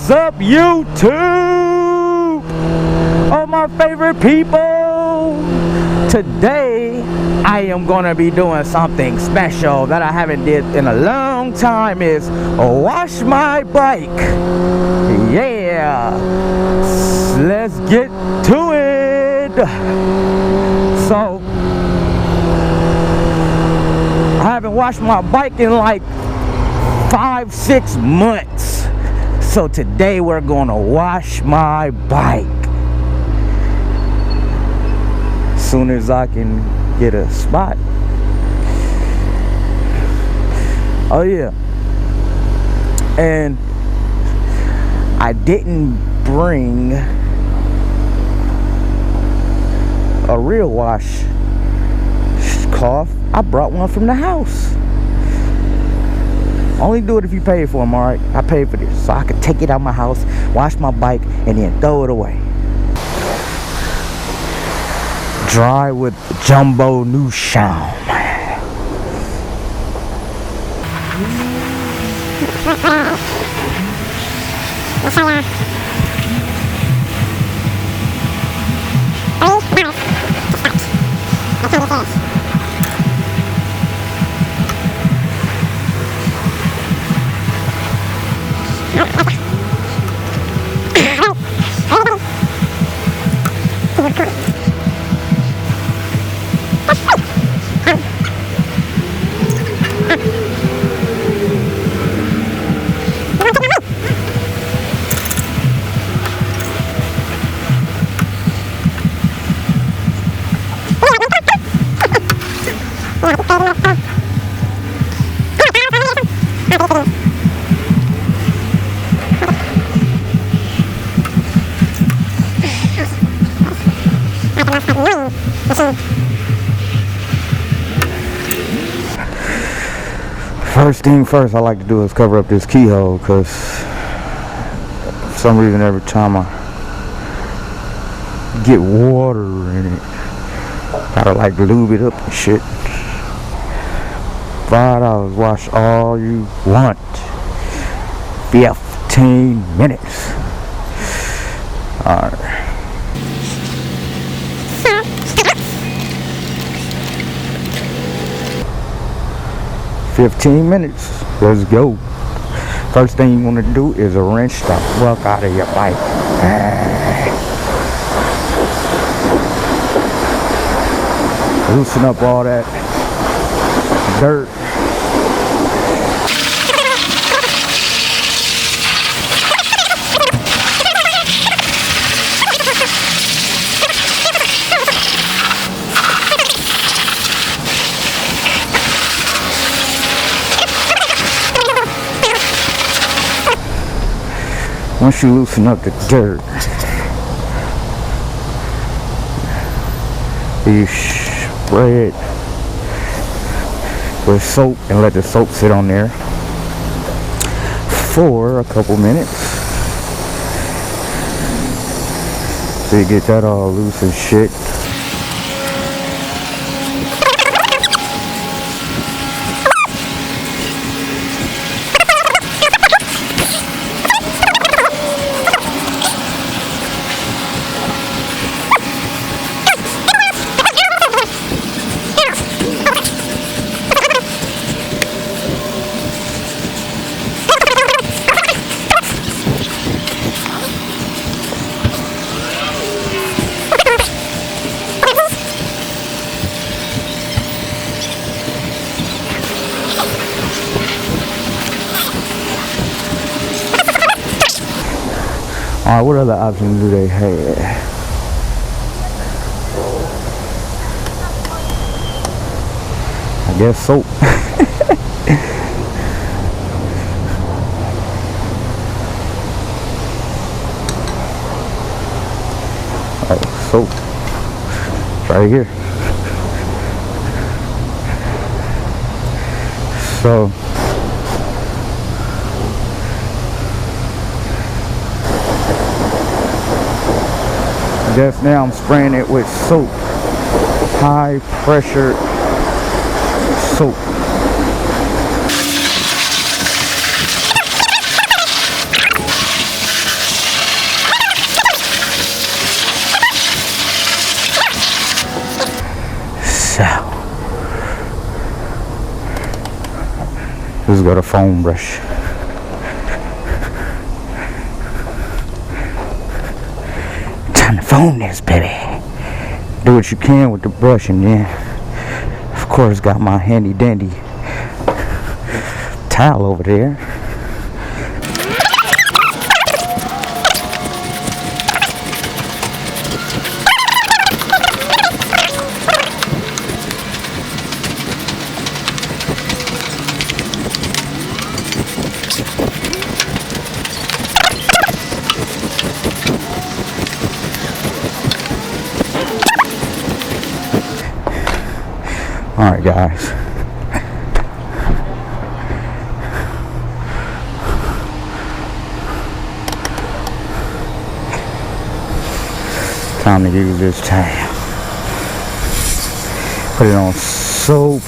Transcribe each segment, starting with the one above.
What's up, YouTube? All my favorite people. Today, I am gonna be doing something special that I haven't did in a long time. Is wash my bike. Yeah. Let's get to it. So, I haven't washed my bike in like 5-6 months. So today we're gonna wash my bike. As soon as I can get a spot. Oh yeah. And I didn't bring a real wash cloth. I brought one from the house. Only do it if you pay for them, alright? I paid for this, so I could take it out of my house, wash my bike, and then throw it away. Dry with Jumbo New Shine. First thing first, I like to do is cover up this keyhole, because for some reason every time I get water in it, gotta like lube it up and shit. $5, wash all you want. 15 minutes. Alright. $15 minutes. Let's go. First thing you want to do is wrench the fuck out of your bike. Loosen up all that dirt. Once you loosen up the dirt, you spray it with soap and let the soap sit on there for a couple minutes so you get that all loose and shit. Alright, what other options do they have? I guess soap. Oh, soap. Right here. So just now I'm spraying it with soap, high pressure soap. Let's go to foam brush. Time to foam this, baby. Do what you can with the brush, and then, of course, got my handy dandy towel over there. Alright, guys. Time to use this towel. Put it on soap.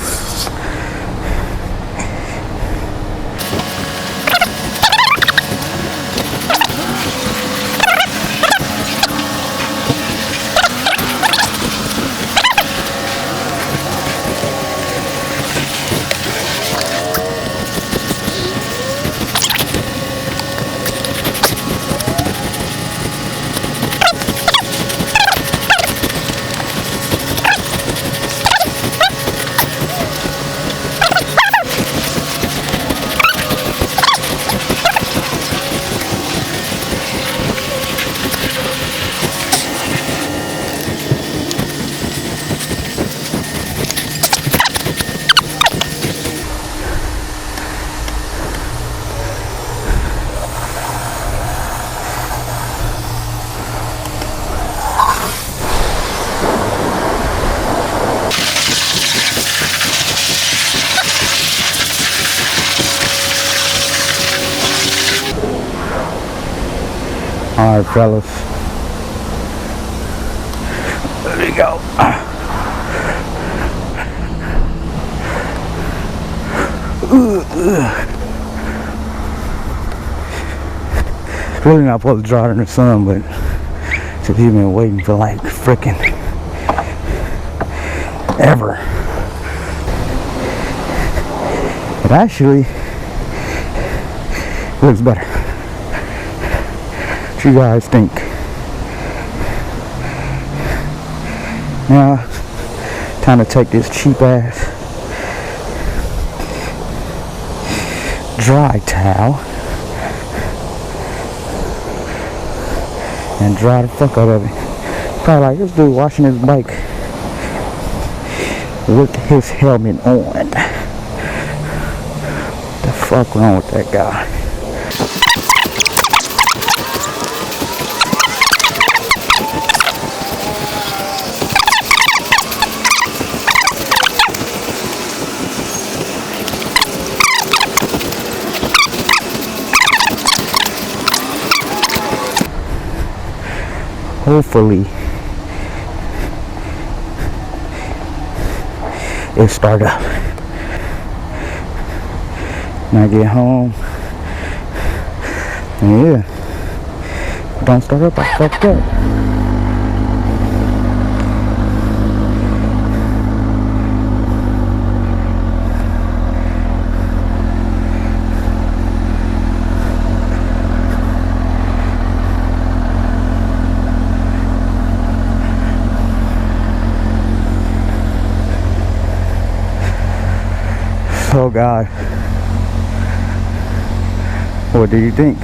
Alright, fellas. There we go. Really not supposed to dry it in the sun, but since he's been waiting for like freaking ever. It actually looks better. What you guys think? Now, time to take this cheap ass dry towel and dry the fuck out of it. Probably like this dude washing his bike with his helmet on. What the fuck wrong with that guy? Hopefully it'll start up. When I get home, and yeah, don't start up, I fucked up. So guys, what do you think?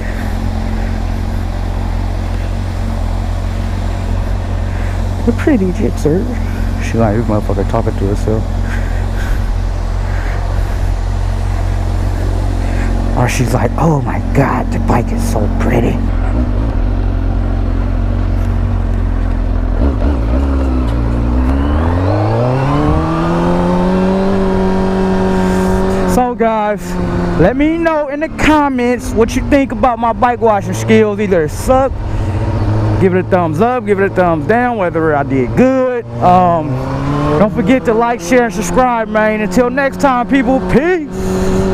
You're pretty jitser. She like this motherfucker talking to herself. Or she's like, oh my god, the bike is so pretty. So guys, let me know in the comments what you think about my bike washing skills. Either it sucked, give it a thumbs up, give it a thumbs down, whether I did good. Don't forget to like, share, and subscribe, man. Until next time, people, peace.